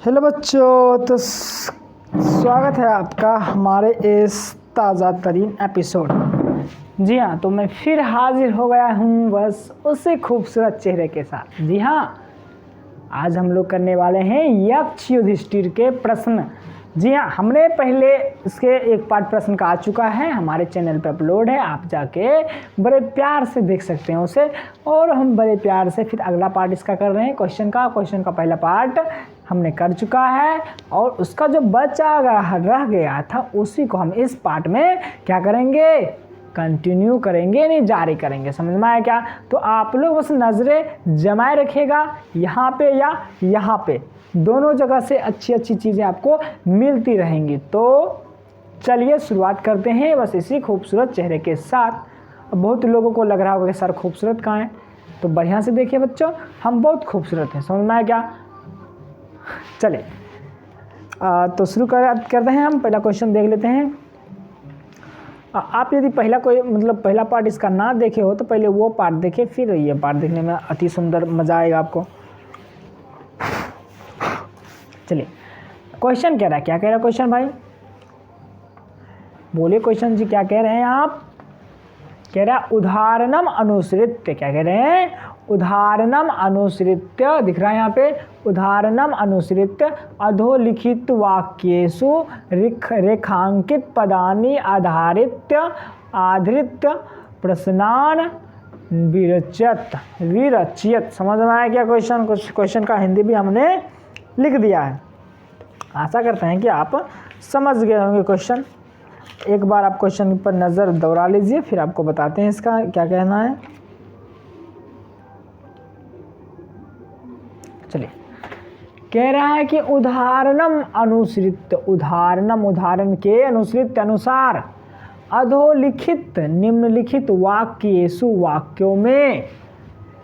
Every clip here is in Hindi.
हेलो बच्चों, तो स्वागत है आपका हमारे इस ताज़ा तरीन एपिसोड। जी हाँ, तो मैं फिर हाजिर हो गया हूँ बस उसी खूबसूरत चेहरे के साथ। जी हाँ, आज हम लोग करने वाले हैं यक्ष युधिष्ठिर के प्रश्न। जी हाँ, हमने पहले इसके एक पार्ट प्रश्न का आ चुका है, हमारे चैनल पर अपलोड है, आप जाके बड़े प्यार से देख सकते हैं उसे। और हम बड़े प्यार से फिर अगला पार्ट इसका कर रहे हैं क्वेश्चन का पहला पार्ट हमने कर चुका है, और उसका जो बचा रह गया था उसी को हम इस पार्ट में क्या करेंगे, कंटिन्यू करेंगे, नहीं जारी करेंगे। समझ में आया क्या? तो आप लोग बस नज़रें जमाए रखिएगा यहाँ पे या यहाँ पे, दोनों जगह से अच्छी अच्छी चीज़ें आपको मिलती रहेंगी। तो चलिए शुरुआत करते हैं बस इसी खूबसूरत चेहरे के साथ। अब बहुत लोगों को लग रहा होगा कि सर खूबसूरत कहाँ है, तो बढ़िया से देखिए बच्चों, हम बहुत खूबसूरत हैं। समझ में आया क्या? चलिए तो शुरू करते हैं। हम पहला क्वेश्चन देख लेते हैं। आप यदि पहला पार्ट इसका ना देखे हो तो पहले वो पार्ट देखें, फिर ये पार्ट देखने में अति सुंदर मज़ा आएगा आपको। चलिए, क्वेश्चन कह रहा है, क्या कह रहा है क्वेश्चन भाई? बोलिए क्वेश्चन जी, क्या कह रहे हैं आप? कह रहा है उदाहरणम अनुसृत्य। क्या कह रहे हैं? उदाहरणम अनुसृत्य, दिख रहा है यहाँ पे, उदाहरणम अनुसृत्य अधोलिखित वाक्येषु रेखांकित पदानि आधृत्य प्रश्नान विरच्यत। समझ में आया क्या क्वेश्चन? क्वेश्चन का हिंदी भी हमने लिख दिया है। आशा करते हैं कि आप समझ गए होंगे क्वेश्चन। एक बार आप क्वेश्चन पर नज़र दौड़ा लीजिए, फिर आपको बताते हैं इसका क्या कहना है। चलिए, कह रहा है कि उदाहरणम अनुसृत्य, उदाहरण के अनुसृत्य अनुसार अधोलिखित निम्नलिखित वाक्येषु वाक्यों में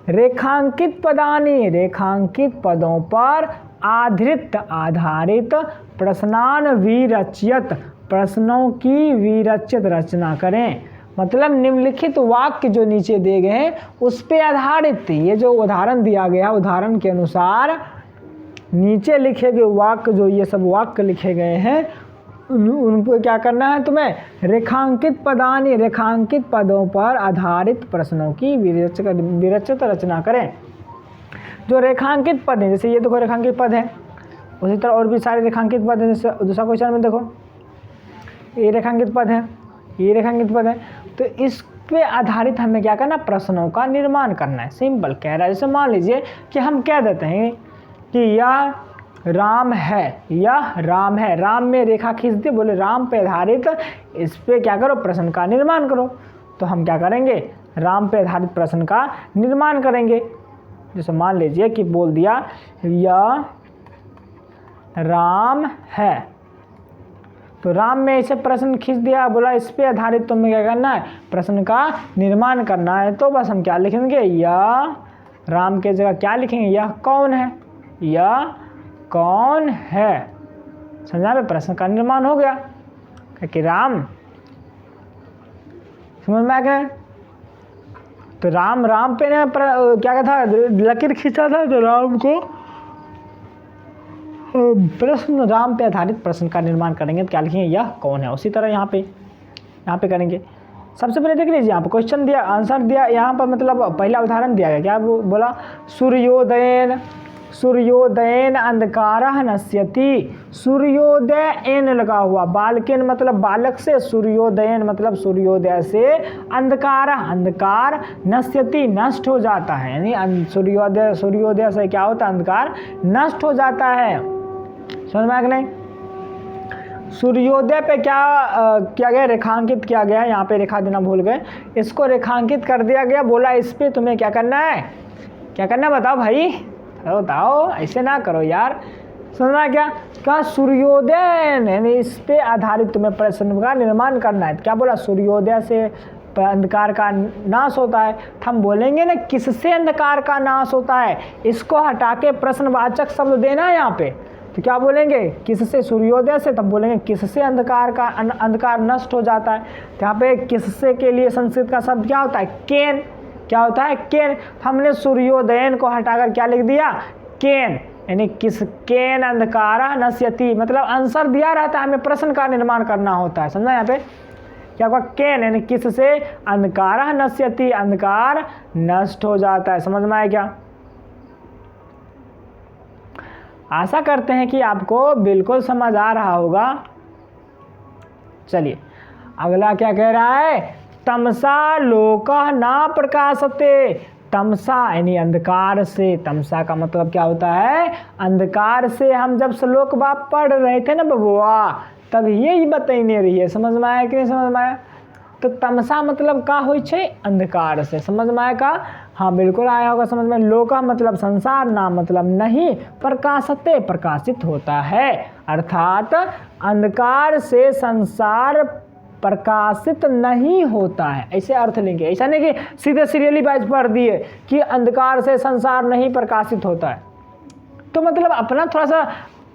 रेखांकित पदानि रेखांकित पदों पर आधारित प्रश्नान विरच्यत, प्रश्नों की विरचित रचना करें। मतलब निम्नलिखित वाक्य जो नीचे दिए गए हैं उस पे आधारित, ये जो उदाहरण दिया गया, उदाहरण के अनुसार नीचे लिखे गए वाक्य, जो ये सब वाक्य लिखे गए हैं, उनको क्या करना है तुम्हें? रेखांकित पदानि रेखांकित पदों पर आधारित प्रश्नों की विरचित रचना करें। जो रेखांकित पद हैं, जैसे ये देखो रेखांकित पद है, उसी तरह और भी सारे रेखांकित पद हैं। जैसे दूसरा क्वेश्चन में देखो, ये रेखांकित पद है, ये रेखांकित पद है, तो इस पे आधारित हमें क्या करना? प्रश्नों का निर्माण करना है। सिंपल कह रहा है। जैसे मान लीजिए कि हम कह देते हैं कि यह राम है, यह राम है, राम में रेखा खींच दी, बोले राम पे आधारित इस पे क्या करो? प्रश्न का निर्माण करो। तो हम क्या करेंगे? राम पे आधारित प्रश्न का निर्माण करेंगे। जैसे मान लीजिए कि बोल दिया यह राम है, तो राम में ऐसे प्रश्न खींच दिया, बोला इस पे आधारित तुम्हें क्या करना है? प्रश्न का निर्माण करना है। तो बस हम क्या लिखेंगे? यह राम के जगह क्या लिखेंगे? यह कौन है, यह कौन है। समझा में? प्रश्न का निर्माण हो गया कि राम, समझ में आ गया? तो राम पे ने क्या था? लकीर खींचा था, तो राम को प्रश्न, राम पे आधारित प्रश्न का निर्माण करेंगे तो क्या लिखेंगे? यह कौन है। उसी तरह यहाँ पे करेंगे। सबसे पहले देख लीजिए, यहाँ पर क्वेश्चन दिया, आंसर दिया, यहाँ पर मतलब पहला उदाहरण दिया गया, क्या बोला? सूर्योदयन अंधकारः नश्यति। सूर्योदय एन लगा हुआ, बालकेन मतलब बालक से, सूर्योदयन मतलब सूर्योदय से, अंधकार नश्यति नष्ट हो जाता है, यानी सूर्योदय से क्या होता है? अंधकार नष्ट हो जाता है। समझ में आ गया नहीं? सूर्योदय पे क्या किया गया? रेखांकित किया गया। यहाँ पे रेखा देना भूल गए, इसको रेखांकित कर दिया गया। बोला इस पे तुम्हें क्या करना है? क्या करना है बताओ भाई, बताओ, ऐसे ना करो यार। समझना क्या? क्या सूर्योदय, यानी इस पे आधारित तुम्हें प्रश्न का निर्माण करना है। क्या बोला? सूर्योदय से अंधकार का नाश होता है। हम बोलेंगे ना किससे अंधकार का नाश होता है, इसको हटा के प्रश्नवाचक शब्द देना है यहाँ पे। तो क्या बोलेंगे? किससे? सूर्योदय से। तब बोलेंगे किससे अंधकार नष्ट हो जाता है। तो यहाँ पे किससे के लिए संस्कृत का शब्द क्या होता है? केन। क्या होता है? केन। हमने सूर्योदयन को हटाकर क्या लिख दिया? केन। यानी किसकेन अंधकारः नश्यति, मतलब आंसर दिया रहता है, हमें प्रश्न का निर्माण करना होता है। समझा यहाँ पे क्या होगा, केन यानी किससे अंधकारः नश्यति, अंधकार नष्ट हो जाता है। समझ में आया क्या? आशा करते हैं कि आपको बिल्कुल समझ आ रहा होगा। चलिए अगला क्या कह रहा है, तमसा लोकः न प्रकाशते, तमसा यानी अंधकार से, तमसा का मतलब क्या होता है, अंधकार से। हम जब श्लोक बाप पढ़ रहे थे ना बबुआ, तब यही बताइने रही है। समझ में आया कि नहीं समझ में आया? तो तमसा मतलब का होई छे, अंधकार से। समझ में आया का? हाँ बिल्कुल आया होगा समझ में। लोका मतलब संसार, ना मतलब नहीं, प्रकाशते प्रकाशित होता है, अर्थात अंधकार से संसार प्रकाशित नहीं होता है, ऐसे अर्थ लेंगे। ऐसा नहीं कि सीधे सीरियली वाइज पढ़ दिए कि अंधकार से संसार नहीं प्रकाशित होता है। तो मतलब अपना थोड़ा सा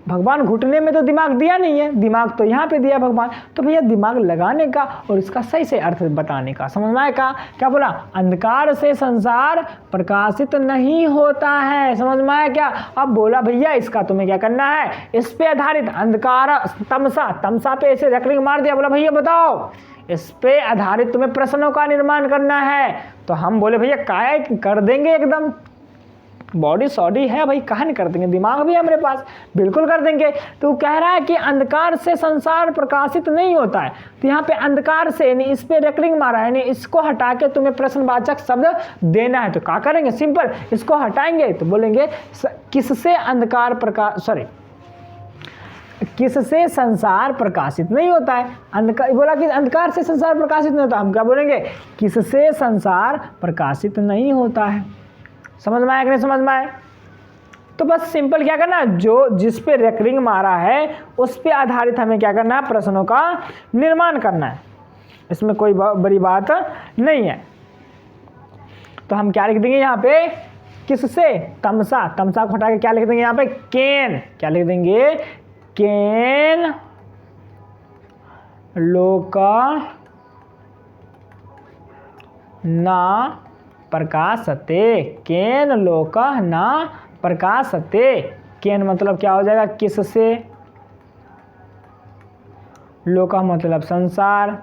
भगवान घुटने में तो दिमाग दिया नहीं है, दिमाग तो यहाँ पे दिया भगवान, तो भैया दिमाग लगाने का और इसका सही से अर्थ बताने का। समझ में आया का? क्या बोला, अंधकार से संसार प्रकाशित नहीं होता है। समझ में आया क्या? अब बोला भैया इसका तुम्हें क्या करना है, इस पे आधारित अंधकार तमसा, तमसा पे ऐसे रेकरिंग मार दिया, बोला भैया बताओ इस पे आधारित तुम्हें प्रश्नों का निर्माण करना है। तो हम बोले भैया काय कर देंगे, एकदम बॉडी सॉडी है भाई, कहाँ नहीं कर देंगे, दिमाग भी है हमारे पास, बिल्कुल कर देंगे। तो कह रहा है कि अंधकार से संसार प्रकाशित नहीं होता है, तो यहाँ पे अंधकार से यानी इस पे रेकरिंग मारा है, यानी इसको हटा के तुम्हें प्रश्नवाचक शब्द देना है। तो क्या करेंगे, सिंपल इसको हटाएंगे तो बोलेंगे किससे अंधकार प्रकाश, सॉरी किससे संसार प्रकाशित नहीं होता है। अंधकार बोला कि अंधकार से संसार प्रकाशित नहीं होता, हम क्या बोलेंगे, किससे संसार प्रकाशित नहीं होता है। समझ में आया कि नहीं समझ में आया? तो बस सिंपल क्या करना, जो जिस पे रेकरिंग मारा है उस पे आधारित हमें क्या करना है, प्रश्नों का निर्माण करना है। इसमें कोई बड़ी बात नहीं है। तो हम क्या लिख देंगे यहाँ पे, किससे, तमसा, तमसा को हटा के क्या लिख देंगे यहाँ पे, केन, क्या लिख देंगे, केन लोका ना प्रकाशते, केन लोकः न प्रकाशते। केन मतलब क्या हो जाएगा, किससे, लोकः मतलब संसार,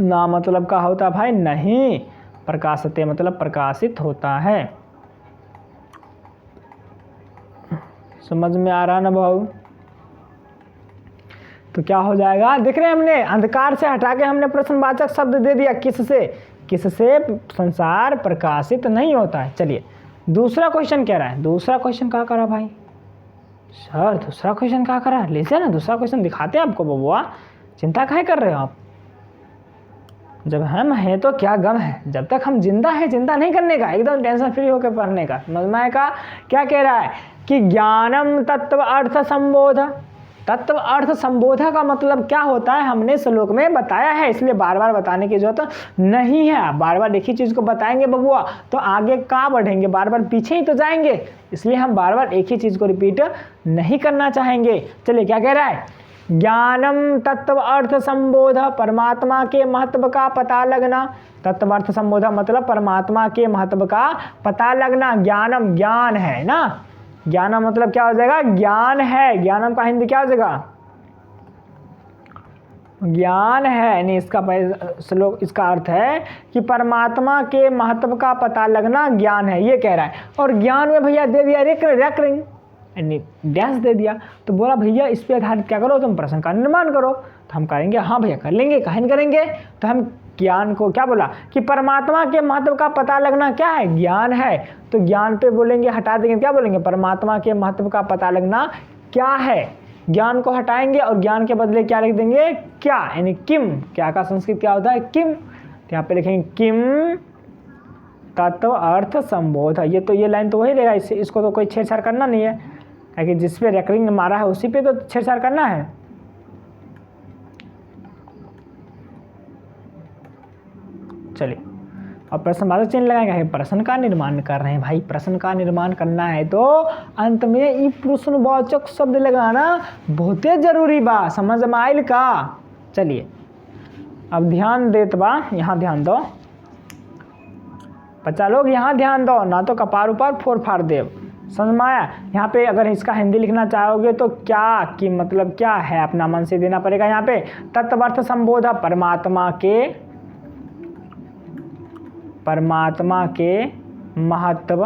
ना मतलब क्या होता भाई, नहीं, प्रकाशते मतलब प्रकाशित होता है। समझ में आ रहा ना भाऊ? तो क्या हो जाएगा, देख रहे हैं हमने अंधकार से हटा के हमने प्रश्नवाचक शब्द दे दिया, किससे, किससे संसार प्रकाशित नहीं होता है। चलिए दूसरा क्वेश्चन कह रहा है, दूसरा क्वेश्चन क्या करा भाई सर, दूसरा क्वेश्चन क्या करा, लीजिए ना दूसरा क्वेश्चन दिखाते हैं आपको बबुआ, चिंता काहे कर रहे हो आप, जब हम हैं तो क्या गम है, जब तक हम जिंदा हैं चिंता नहीं करने का, एकदम टेंशन फ्री होकर पढ़ने का। समझ में आएगा? क्या कह रहा है कि ज्ञानम तत्व अर्थ संबोध, तत्व अर्थ संबोधा का मतलब क्या होता है हमने श्लोक में बताया है, इसलिए बार बार बताने की जरूरत नहीं है। आप बार बार एक ही चीज़ को बताएंगे बबुआ तो आगे कहाँ बढ़ेंगे, बार बार पीछे ही तो जाएंगे, इसलिए हम बार बार एक ही चीज़ को रिपीट नहीं करना चाहेंगे। चलिए क्या कह रहा है, ज्ञानम तत्व अर्थ संबोध, परमात्मा के महत्व का पता लगना, तत्व अर्थ संबोध मतलब परमात्मा के महत्व का पता लगना। ज्ञानम ज्ञान है ना, ज्ञानम मतलब क्या हो जाएगा, ज्ञान है, ज्ञानम का हिंदी क्या हो जाएगा, ज्ञान है, यानी इसका श्लोक इसका अर्थ है कि परमात्मा के महत्व का पता लगना ज्ञान है, ये कह रहा है। और ज्ञान में भैया दे दिया रेकरिंग यानी डैश दे दिया, तो बोला भैया इस पे आधारित क्या करो, तुम प्रश्न का निर्माण करो। तो हम करेंगे हाँ भैया कर लेंगे, काहे नहीं करेंगे। तो हम ज्ञान को क्या बोला कि परमात्मा के महत्व का पता लगना क्या है, ज्ञान है, तो ज्ञान पे बोलेंगे हटा देंगे, क्या बोलेंगे, परमात्मा के महत्व का पता लगना क्या है, ज्ञान को हटाएंगे और ज्ञान के बदले क्या लिख देंगे, क्या, यानी किम, क्या का संस्कृत क्या होता है, किम, तो यहाँ पे लिखेंगे किम तत्व अर्थ संबोध। ये लाइन तो वही देगा, इसको तो कोई छेड़छाड़ करना नहीं है, क्योंकि जिस पे रेकरिंग मारा है उसी पे तो छेड़छाड़ करना है। चलिए अब प्रश्नवाचक चिन्ह लगाएंगे, प्रश्न का निर्माण कर रहे हैं भाई, प्रश्न का निर्माण करना है तो अंत में ये प्रश्नवाचक शब्द लगाना बहुत जरूरी बा, समझ में आइल का। चलिए अब ध्यान देत बा, यहाँ ध्यान दो बच्चा लोग, यहाँ ध्यान दो, ना तो कपार उपार फोड़ फाड़ देव। समझ में आया। यहाँ पे अगर इसका हिंदी लिखना चाहोगे तो क्या कि मतलब क्या है, अपना मन से देना पड़ेगा। यहाँ पे तत्वर्थ संबोध परमात्मा के महत्व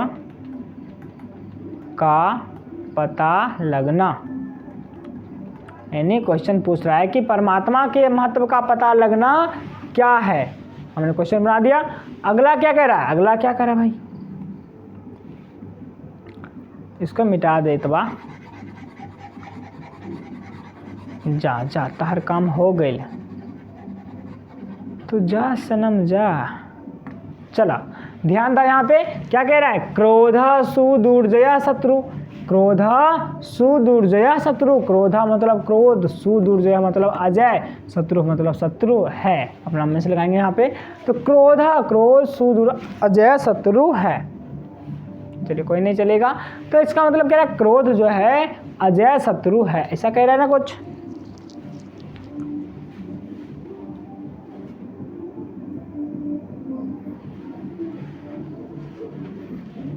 का पता लगना। यानी क्वेश्चन पूछ रहा है कि परमात्मा के महत्व का पता लगना क्या है। हमने क्वेश्चन बना दिया। अगला क्या कह रहा है, अगला क्या कह रहा है भाई, इसको मिटा दे तो बा जा जा, तहर काम हो गई तो जा सनम जा। चला ध्यान था, यहाँ पे क्या कह रहा है, क्रोध सुदुर्जय शत्रु। क्रोध सुदुर्जय शत्रु, क्रोधा मतलब क्रोध, सुदुर्जय मतलब अजय, शत्रु मतलब शत्रु है। अपना मन से लगाएंगे यहाँ पे, तो क्रोध सुदुर अजय शत्रु है। चलिए कोई नहीं चलेगा, तो इसका मतलब कह रहा है क्रोध जो है अजय शत्रु है, ऐसा कह रहा है ना कुछ।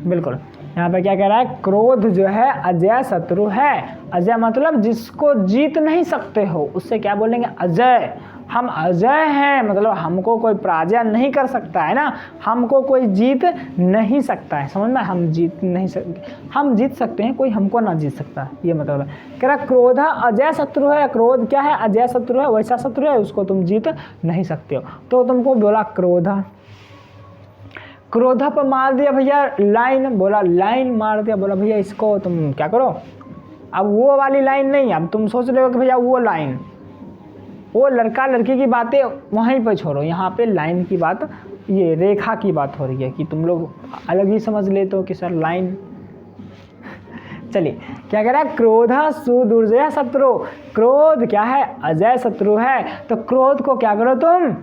बिल्कुल, यहाँ पे क्या कह रहा है, क्रोध जो है अजय शत्रु है। अजय मतलब जिसको जीत नहीं सकते हो, उससे क्या बोलेंगे, अजय। हम अजय हैं मतलब हमको कोई पराजय नहीं कर सकता है ना, हमको कोई जीत नहीं सकता है। समझ में, हम जीत नहीं सकते, हम जीत सकते हैं, कोई हमको ना जीत सकता है, ये मतलब है। कह रहा क्रोध अजय शत्रु है, क्रोध क्या है, अजय शत्रु है, वैसा शत्रु है उसको तुम जीत नहीं सकते हो। तो तुमको बोला क्रोधा पर मार दिया भैया लाइन, बोला लाइन मार दिया, बोला भैया इसको तुम क्या करो, अब वो वाली लाइन नहीं, अब तुम सोच रहे हो कि भैया वो लाइन, वो लड़का लड़की की बातें वहीं पर छोड़ो, यहाँ पे लाइन की बात, ये रेखा की बात हो रही है कि तुम लोग अलग ही समझ लेते हो कि सर लाइन। चलिए क्या कह रहा है, क्रोध सुदुर्जय शत्रु, क्रोध क्या है, अजय शत्रु है। तो क्रोध को क्या करो तुम,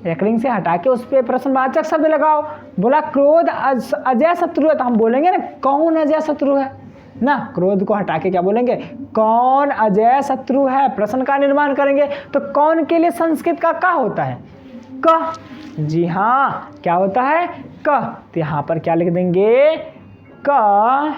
रेकरिंग से हटा के उस पर प्रश्नवाचक शब्द लगाओ। बोला क्रोध अजय शत्रु है, तो हम बोलेंगे ना कौन अजय शत्रु है ना, क्रोध को हटा के क्या बोलेंगे, कौन अजय शत्रु है, प्रश्न का निर्माण करेंगे। तो कौन के लिए संस्कृत का होता है, क। जी हाँ, क्या होता है, क। तो यहां पर क्या लिख देंगे, क।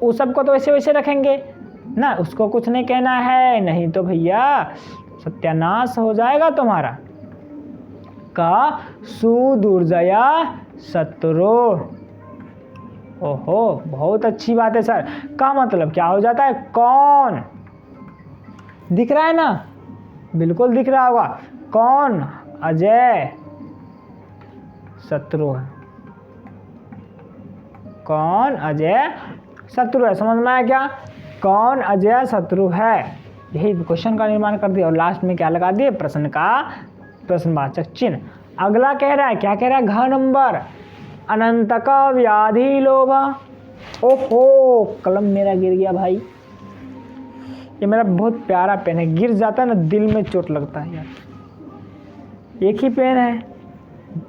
उस सबको तो वैसे वैसे रखेंगे ना, उसको कुछ नहीं कहना है, नहीं तो भैया सत्यानाश हो जाएगा तुम्हारा। का सुदुर्जया शत्रु, ओहो बहुत अच्छी बात है सर। का मतलब क्या हो जाता है, कौन, दिख रहा है ना, बिल्कुल दिख रहा होगा, कौन अजय शत्रु है, कौन अजय शत्रु है। समझ में आया क्या, कौन अजय शत्रु है, यही क्वेश्चन का निर्माण कर दिया। और लास्ट में क्या लगा दिए, प्रश्न का प्रश्नवाचक चिन्ह। अगला कह रहा है, क्या कह रहा है, घ नंबर, अनंत का व्याधि लोभ। ओहो कलम मेरा गिर गया भाई, ये मेरा बहुत प्यारा पेन है, गिर जाता है ना दिल में चोट लगता है यार। एक ही पेन है,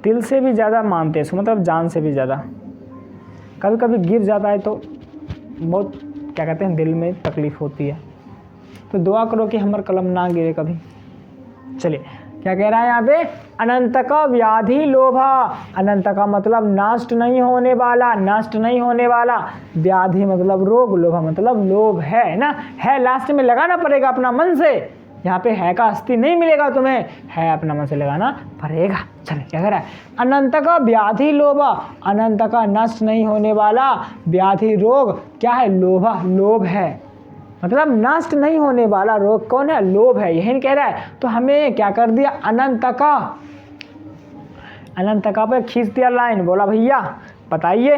दिल से भी ज़्यादा मानते हैं, मतलब जान से भी ज़्यादा। कभी कभी गिर जाता है तो बहुत क्या कहते हैं, दिल में तकलीफ होती है, तो दुआ करो कि हमारा कलम ना गिरे कभी। चलिए क्या कह रहा है यहाँ पे, अनंत का व्याधि लोभ। अनंत का मतलब नष्ट नहीं होने वाला, नष्ट नहीं होने वाला, व्याधि मतलब रोग, लोभ मतलब लोभ है ना, है लास्ट में लगाना पड़ेगा अपना मन से, यहाँ पे है का अस्थि नहीं मिलेगा तुम्हें, है अपना मन से लगाना पड़ेगा। चलिए क्या कह रहा है, अनंत का व्याधि लोभ, अनंत का नष्ट नहीं होने वाला व्याधि रोग क्या है, लोभ, लोभ है, मतलब नष्ट नहीं होने वाला रोग कौन है, लोभ है, यही कह रहा है। तो हमें क्या कर दिया, अनंत का, अनंत का पे खींच दिया लाइन, बोला भैया बताइए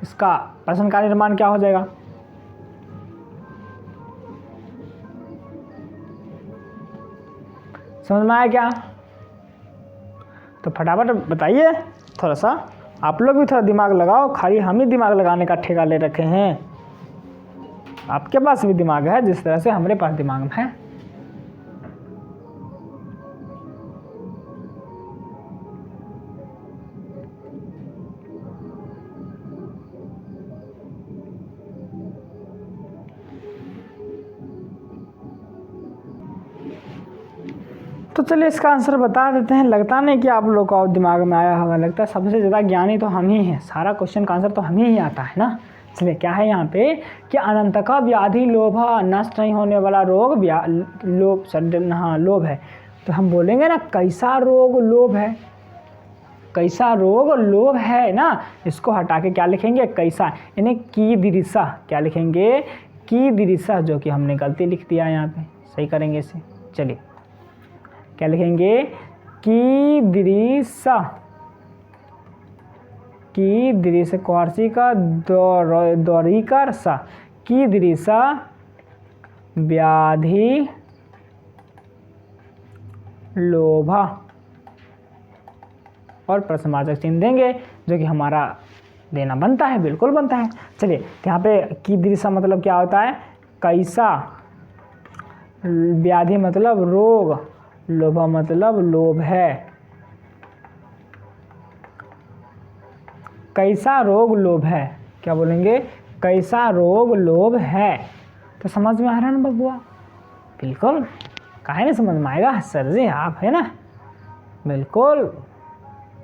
इसका प्रश्न का निर्माण क्या हो जाएगा। समझ में आया क्या, तो फटाफट बताइए, थोड़ा सा आप लोग भी थोड़ा दिमाग लगाओ, खाली हम ही दिमाग लगाने का ठेका ले रखे हैं, आपके पास भी दिमाग है जिस तरह से हमारे पास दिमाग है। तो तो चलिए इसका आंसर बता देते हैं। लगता नहीं कि आप लोग को दिमाग में आया होगा, लगता है सबसे ज़्यादा ज्ञानी तो हम ही हैं, सारा क्वेश्चन का आंसर तो हमें ही आता है ना। चलिए क्या है यहाँ पे कि अनंत का व्याधि लोभ, नष्ट नहीं होने वाला रोग लोभ है। तो हम बोलेंगे ना कैसा रोग लोभ है, कैसा रोग लोभ है ना, इसको हटा के क्या लिखेंगे कैसा, यानी की दृशा, क्या लिखेंगे की दृशा, जो कि हमने गलती लिख दिया यहाँ पे, सही करेंगे इसे। चलिए क्या लिखेंगे की दृशा, की दृश्य कौरसी का दौरी का सा, की दृशा व्याधि लोभा और प्रश्नवाचक चिन्ह देंगे, जो कि हमारा देना बनता है, बिल्कुल बनता है। चलिए यहाँ पे की दृशा मतलब क्या होता है कैसा, व्याधि मतलब रोग, लोभा मतलब लोभ है, कैसा रोग लोभ है, क्या बोलेंगे कैसा रोग लोभ है। तो समझ में आ रहा है ना बबुआ, बिल्कुल, काहे नहीं समझ में आएगा सर जी, आप है ना, बिल्कुल।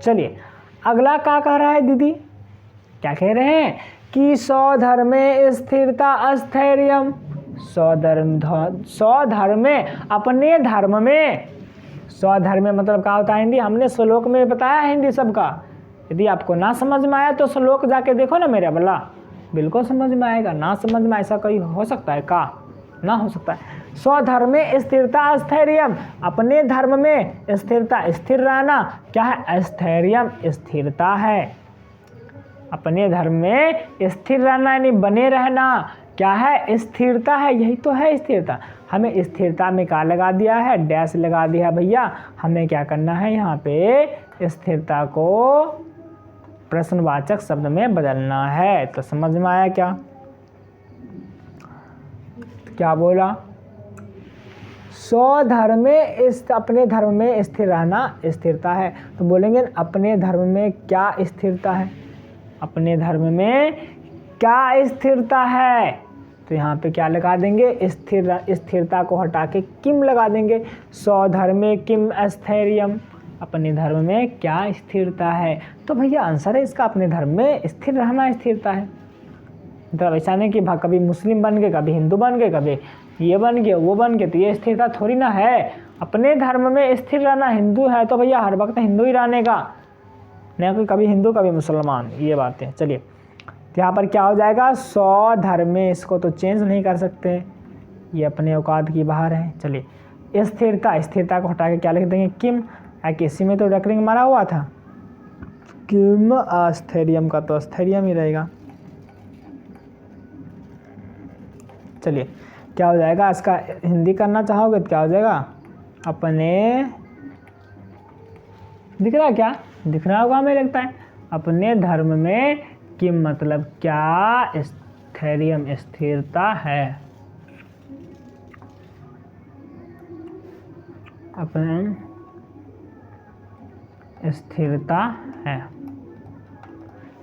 चलिए अगला क्या कह रहा है दीदी, क्या कह रहे हैं कि स्वधर्मे स्थिरता अस्थैर्यम, स्वधर्मे अपने धर्म में, स्वधर्म मतलब क्या होता है हिंदी, हमने श्लोक में बताया है हिंदी सबका, यदि आपको ना समझ में आया तो श्लोक जाके देखो ना मेरा वाला, बिल्कुल समझ में आएगा। ना समझ में ऐसा कोई हो सकता है का, ना हो सकता है। स्वधर्मे स्थिरता स्थैर्यम, अपने धर्म में स्थिरता, स्थिर रहना, क्या है स्थैर्यम स्थिरता है, अपने धर्म में स्थिर रहना यानी बने रहना, क्या है स्थिरता है, यही तो है स्थिरता। हमें स्थिरता में क्या लगा दिया है, डैश लगा दिया भैया, हमें क्या करना है यहाँ पे स्थिरता को प्रश्नवाचक शब्द में बदलना है। तो समझ में आया क्या, क्या बोला, स्वधर्मे अपने धर्म में स्थिर रहना स्थिरता है, तो बोलेंगे अपने धर्म में क्या स्थिरता है, अपने धर्म में क्या स्थिरता है, तो यहाँ पे क्या लगा देंगे स्थिरता को हटा के किम लगा देंगे, स्वधर्मे किम स्थैर्यम, अपने धर्म में क्या स्थिरता है। तो भैया आंसर है इसका अपने धर्म में स्थिर रहना स्थिरता है। मतलब ऐसा नहीं कि कभी मुस्लिम बन गए, कभी हिंदू बन गए, कभी ये बन गए वो बन गए, तो ये स्थिरता थोड़ी ना है। अपने धर्म में स्थिर रहना, हिंदू है तो भैया हर वक्त हिंदू ही रहने का, नहीं कोई कभी हिंदू कभी मुसलमान, ये बातें। चलिए तो यहाँ पर क्या हो जाएगा स्वधर्म में, इसको तो चेंज नहीं कर सकते, ये अपने औकात की बाहर है। चलिए स्थिरता, स्थिरता को हटा के क्या लिख देंगे किम, किसी में तो डकरिंग मारा हुआ था, किम स्थैर्यम का तो स्थैर्यम ही रहेगा। चलिए क्या हो जाएगा, इसका हिंदी करना चाहोगे तो क्या हो जाएगा, अपने, दिख रहा है क्या, दिख रहा होगा हमें लगता है, अपने धर्म में किम मतलब क्या, स्थैर्यम स्थिरता है, अपने स्थिरता है,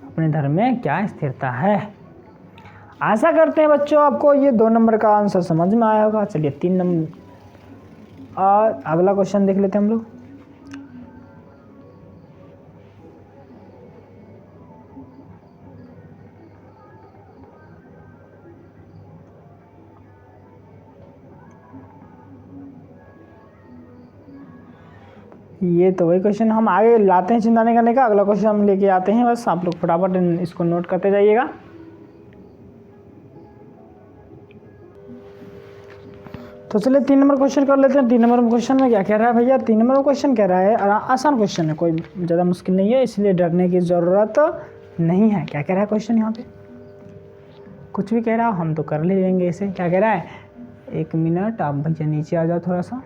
अपने धर्म में क्या स्थिरता है। आशा करते हैं बच्चों आपको ये 2 नंबर का आंसर समझ में आया होगा। चलिए 3 नंबर और अगला क्वेश्चन देख लेते हैं हम लोग। ये तो वही क्वेश्चन हम आगे लाते हैं, चिंता नहीं करने का, अगला क्वेश्चन हम लेके आते हैं, बस आप लोग फटाफट इसको नोट करते जाइएगा। तो चलिए 3 नंबर क्वेश्चन कर लेते हैं। 3 नंबर क्वेश्चन में क्या कह रहा है भैया, 3 नंबर क्वेश्चन कह रहा है, आसान क्वेश्चन है, कोई ज़्यादा मुश्किल नहीं है, इसलिए डरने की ज़रूरत नहीं है। क्या कह रहा है क्वेश्चन, यहाँ पे कुछ भी कह रहा हो हम तो कर ले लेंगे इसे। क्या कह रहा है, 1 मिनट आप भैया नीचे आ जाओ थोड़ा सा।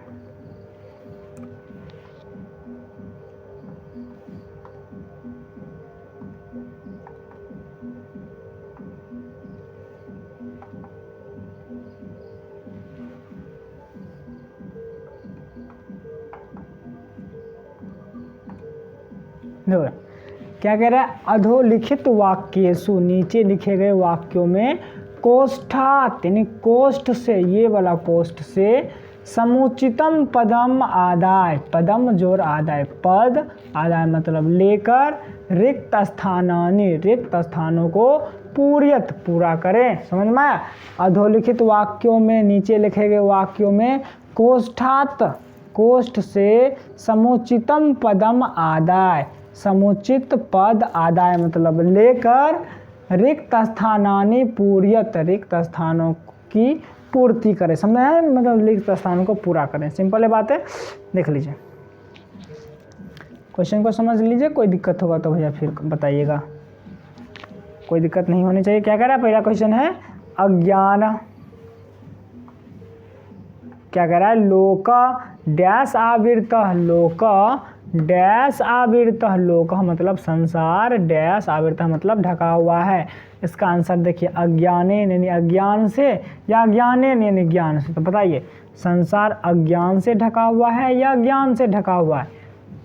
क्या कह रहा है, अधोलिखित वाक्येषु, नीचे लिखे गए वाक्यों में कोष्ठात यानी कोष्ठ से, ये वाला कोष्ठ से समुचितम पदम आदाय, पदम जोर आदाय, पद आदाय मतलब लेकर, रिक्त स्थानानि रिक्त स्थानों को पूर्यत पूरा करें। समझ में आया। अधोलिखित वाक्यों में, नीचे लिखे गए वाक्यों में कोष्ठात, कोष्ठ से समुचितम पदम आदाय, समुचित पद आदाय मतलब लेकर, रिक्त स्थानानि पूर्यत रिक्त स्थानों की पूर्ति करें। समझ आया, मतलब रिक्त स्थानों को पूरा करें। सिंपल है बात है। देख लीजिए क्वेश्चन को समझ लीजिए, कोई दिक्कत होगा तो भैया फिर बताइएगा, कोई दिक्कत नहीं होनी चाहिए। क्या कह रहा है, पहला क्वेश्चन है अज्ञान, क्या कह रहा है, लोक डैश आवृत, लोक डैश आवृत, लोक मतलब संसार, डैश आवृत मतलब ढका हुआ है। इसका आंसर देखिए अज्ञाने यानी अज्ञान से, या अज्ञाने यानी ज्ञान से। तो बताइए संसार अज्ञान से ढका हुआ है या ज्ञान से ढका हुआ है।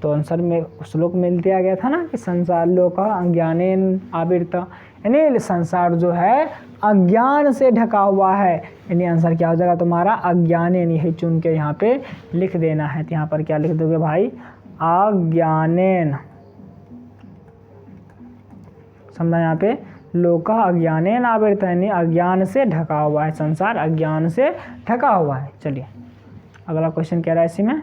तो आंसर में श्लोक में दिया गया था ना कि संसार लोक अज्ञानेन आवृत, यानी संसार जो है अज्ञान से ढका हुआ है। यानी आंसर क्या हो जाएगा तुम्हारा अज्ञानेन, यही चुन के यहाँ पे लिख देना है। तो यहाँ पर क्या लिख दोगे भाई, अज्ञानेन। समझा, यहाँ पे लोक अज्ञानेन आवृत यानी अज्ञान से ढका हुआ है, संसार अज्ञान से ढका हुआ है। चलिए अगला क्वेश्चन कह रहा है इसी में,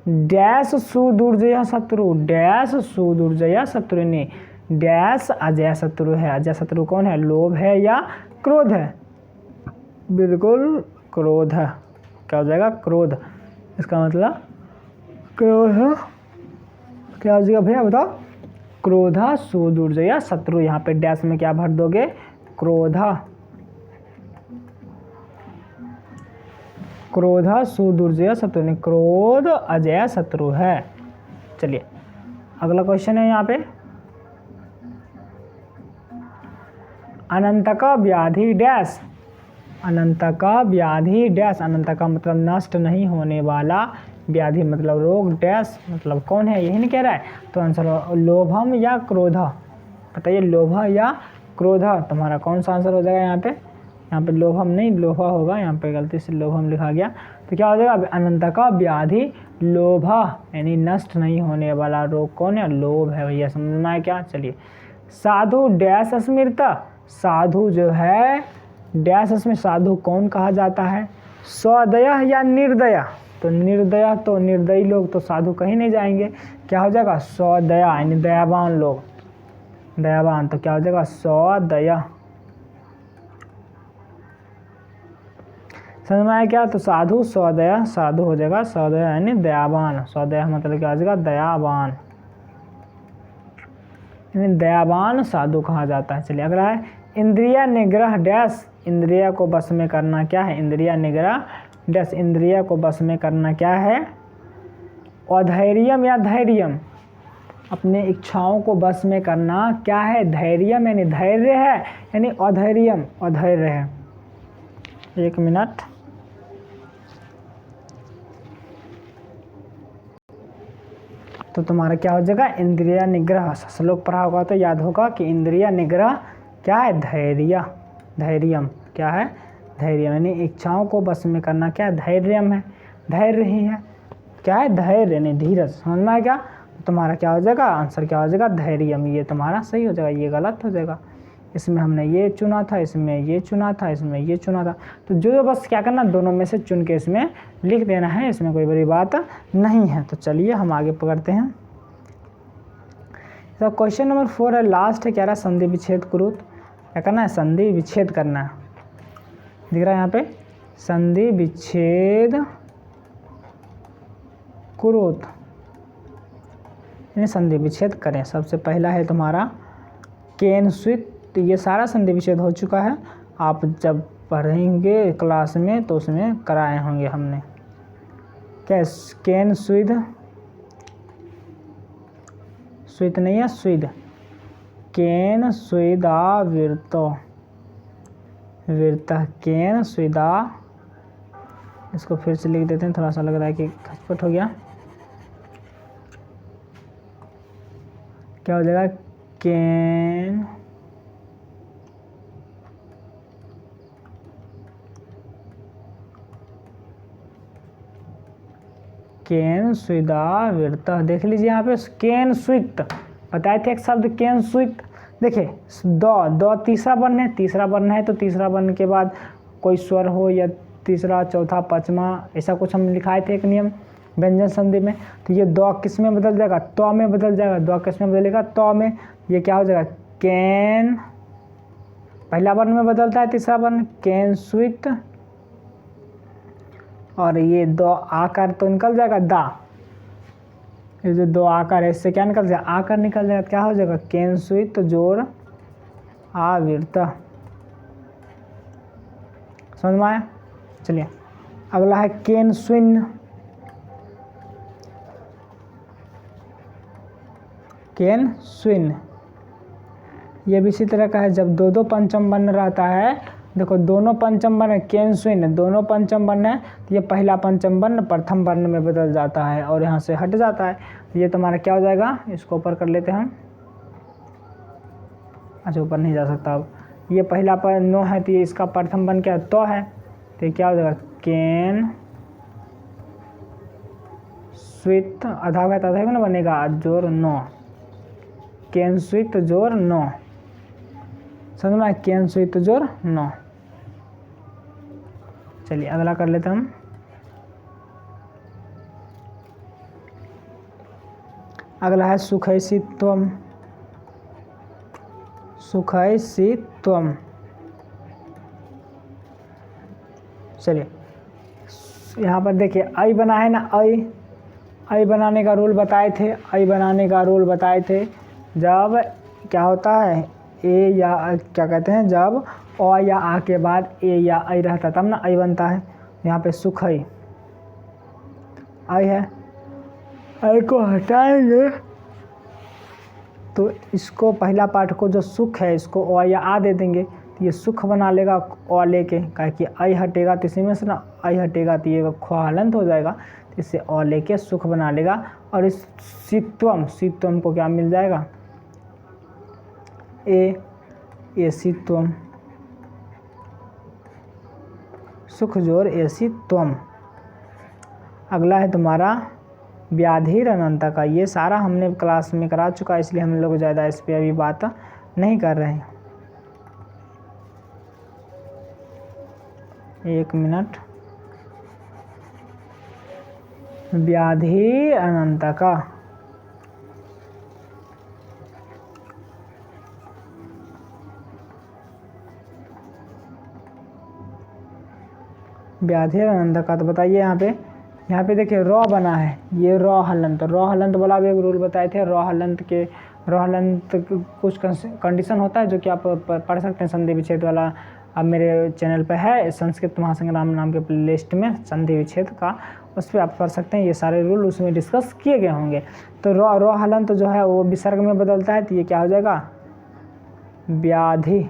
डैश सुदुर्जय शत्रु, डैश सुदुर्जय शत्रु ने, डैश अजय शत्रु है। अजय शत्रु कौन है, लोभ है या क्रोध है, बिल्कुल क्रोध है। क्या हो जाएगा, क्रोध। इसका मतलब क्रोध, क्या हो जाएगा भैया बताओ, क्रोध सुदुर्जय शत्रु। यहाँ पे डैश में क्या भर दोगे, क्रोध, क्रोध सुदुर्जय शत्रु ने, क्रोध अजय शत्रु है। चलिए अगला क्वेश्चन है यहाँ पे, अनंत का व्याधि डैश, अनंत का व्याधि डैश, अनंत का मतलब नष्ट नहीं होने वाला, व्याधि मतलब रोग, डैश मतलब कौन है, यही नहीं कह रहा है। तो आंसर लोभम या क्रोध, बताइए लोभ या क्रोध, तुम्हारा कौन सा आंसर हो जाएगा यहाँ पे। यहाँ पे लोभम नहीं लोभा होगा, यहाँ पे गलती से लोभम लिखा गया। तो क्या हो जाएगा, अनंत का व्याधि लोभ यानी नष्ट नहीं होने वाला रोग कौन है, लोभ है भैया। समझना है क्या। चलिए साधु डैश स्मृता, साधु जो है डैश में, साधु कौन कहा जाता है, सदया या निर्दया। तो निर्दया, तो निर्दयी लोग तो साधु कहीं नहीं जाएंगे। क्या हो जाएगा, सदया यानी दयावान लोग, दयावान। तो क्या हो जाएगा, सदया। समझ में आया क्या। तो साधु सदया, साधु हो जाएगा सदया यानी दयावान, सदया मतलब क्या हो जाएगा, दयावान यानी दयावान साधु कहा जाता है। चलिए अगला है इंद्रिय निग्रह डैश, इंद्रिय को बस में करना क्या है, इंद्रिय निग्रह डैश, इंद्रिय को बस में करना क्या है, अधैर्यम या धैर्यम, अपने इच्छाओं को बस में करना क्या है, धैर्यम यानी धैर्य है, यानी अधैर्यम अधैर्य है। एक मिनट, तो तुम्हारा क्या हो जाएगा, इंद्रिय निग्रह। श्लोक पढ़ा होगा तो याद होगा कि इंद्रिय निग्रह क्या है, धैर्य, धैर्यम क्या है, धैर्य यानी इच्छाओं को बस में करना क्या है, धैर्यम है, धैर्य ही है। क्या है, धैर्य यानी धीरज। समझ में आया क्या। तुम्हारा क्या हो जाएगा, आंसर क्या हो जाएगा, धैर्यम। ये तुम्हारा सही हो जाएगा, ये गलत हो जाएगा। इसमें हमने ये चुना था, इसमें ये चुना था, इसमें ये चुना था। तो जो बस क्या करना, दोनों में से चुन के इसमें लिख देना है, इसमें कोई बड़ी बात नहीं है। तो चलिए हम आगे पकड़ते हैं। तो क्वेश्चन नंबर 4 है, लास्ट है, क्या रहा, संधि विच्छेद कुरुत। क्या करना है, संधि विच्छेद करना है। दिख रहा है यहाँ पे, संधि विच्छेद कुरुत यानी संधि विच्छेद करें। सबसे पहला है तुम्हारा केन स्वित, तो ये सारा संधि विच्छेद हो चुका है, आप जब पढ़ेंगे क्लास में तो उसमें कराए होंगे हमने। क्या केन स्विद, स्विद नहीं है स्विद, केन स्विदा विरतो, विरता केन स्विदा। इसको फिर से लिख देते हैं, थोड़ा सा लग रहा है कि खचपट हो गया। क्या हो जाएगा, केन केन स्विदा विरत। देख लीजिए यहाँ पे केन स्वित बताए थे एक शब्द केन स्वित। देखिए दो तीसरा वर्ण है, तीसरा वर्ण है तो तीसरा वर्ण के बाद कोई स्वर हो या तीसरा चौथा पांचवा ऐसा कुछ हम लिखाए थे एक नियम व्यंजन संधि में। तो ये दो किस में बदल जाएगा, तो में बदल जाएगा। दो किस में बदलेगा, तो में। ये क्या हो जाएगा, कैन पहला वर्ण में बदलता है तीसरा वर्ण कैन स्वित, और ये दो आकार तो निकल जाएगा दा। ये जो दो आकार है इससे क्या निकल जाएगा, आकार निकल जाएगा। क्या हो जाएगा, कैन स्वित जोर आविर्त। समझ में आया। चलिए अगला है केन स्विन। केन स्विन ये भी इसी तरह का है। जब दो पंचम वर्ण रहता है, देखो दोनों पंचम वर्ण केन स्विन दोनों पंचम वर्ण है, तो ये पहला पंचम वर्ण प्रथम वर्ण में बदल जाता है और यहाँ से हट जाता है। तो ये तुम्हारा क्या हो जाएगा, इसको ऊपर कर लेते हैं हम। अच्छा ऊपर नहीं जा सकता अब। ये पहला पर नो है तो ये इसका प्रथम वर्ण क्या है, तो है। तो ये क्या हो जाएगा, केन स्वित आधा का आधा ना बनेगा जोर नो, केन स्वित जोर नो। समझ में, केन स्वित जोर नो। चलिए अगला कर लेते हम। अगला है सुखैसित्वम। सुखैसित्वम। चलिए यहाँ पर देखिए आई बना है ना, आई बनाने का रूल बताए थे। आई बनाने का रूल बताए थे जब क्या होता है, ए या क्या कहते हैं, जब अ या आ के बाद ए या आई रहता तब ना आई बनता है। यहाँ पे सुख आई है, आई को हटाएंगे तो इसको पहला पार्ट को जो सुख है इसको अ या आ दे देंगे तो ये सुख बना लेगा अ लेके। काहे कि आई हटेगा तो इसी में से ना आई हटेगा तो ये ख हलंत हो जाएगा, तो इससे अ लेके सुख बना लेगा। और इस सित्वम को क्या मिल जाएगा, एसित्वम। सुख जोर एसित्वम। अगला है तुम्हारा व्याधिर अनंत का। ये सारा हमने क्लास में करा चुका है, इसलिए हम लोग ज़्यादा इस पर अभी बात नहीं कर रहे हैं। एक मिनट। व्याधि अनंत का, व्याधि अनंत का। तो बताइए यहाँ पे देखिए रॉ बना है, ये रॉ हलंत। रॉ हलंत वाला भी एक रूल बताए थे। रॉ हलंत कुछ कंडीशन होता है जो कि आप पढ़ सकते हैं संधि विच्छेद वाला। अब मेरे चैनल पे है संस्कृत महासंग्राम नाम के प्लेलिस्ट में संधि विच्छेद का, उस पर आप पढ़ सकते हैं। ये सारे रूल उसमें डिस्कस किए गए होंगे। तो रॉ हलंत जो है वो विसर्ग में बदलता है, तो ये क्या हो जाएगा, व्याधि।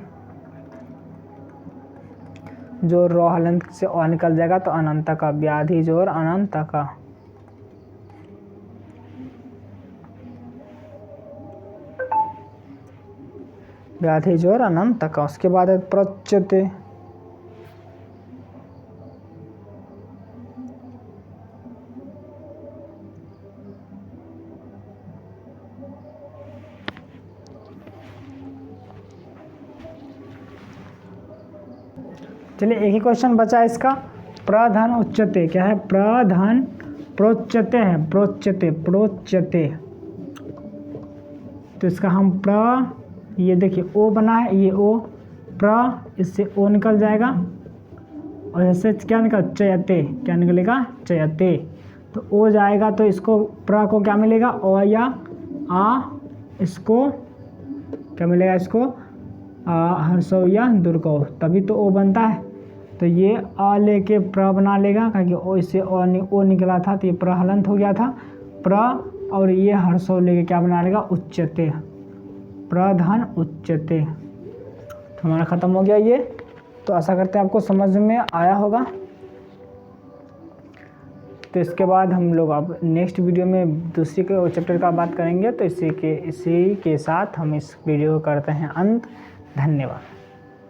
जो रॉ हलंत से अ निकल जाएगा तो अनंत का, व्याधि जोर अनंत का। व्याधि जोर अनंत का। उसके बाद है प्रच्यते। चलिए एक ही क्वेश्चन बचा है इसका। प्रधन उच्चते क्या है, प्रधन प्रोच्यते है, प्रोच्यते। तो इसका हम ये देखिए ओ बना है, ये ओ इससे ओ निकल जाएगा और इससे क्या निकल, चयते। क्या निकलेगा, चयते। तो ओ जाएगा तो इसको को क्या मिलेगा, ओ या आ। इसको क्या मिलेगा, इसको हर्षो या दुर्गो, तभी तो ओ बनता है। तो ये अ लेके बना लेगा, क्योंकि ओ इससे ओ निकला था तो ये हलंत हो गया था और ये हर्षो लेके क्या बना लेगा, उच्चते। प्रधान उच्चते। तो हमारा ख़त्म हो गया ये। तो आशा करते हैं आपको समझ में आया होगा। तो इसके बाद हम लोग अब नेक्स्ट वीडियो में दूसरी के चैप्टर का बात करेंगे। तो इसी के साथ हम इस वीडियो को करते हैं अंत। धन्यवाद।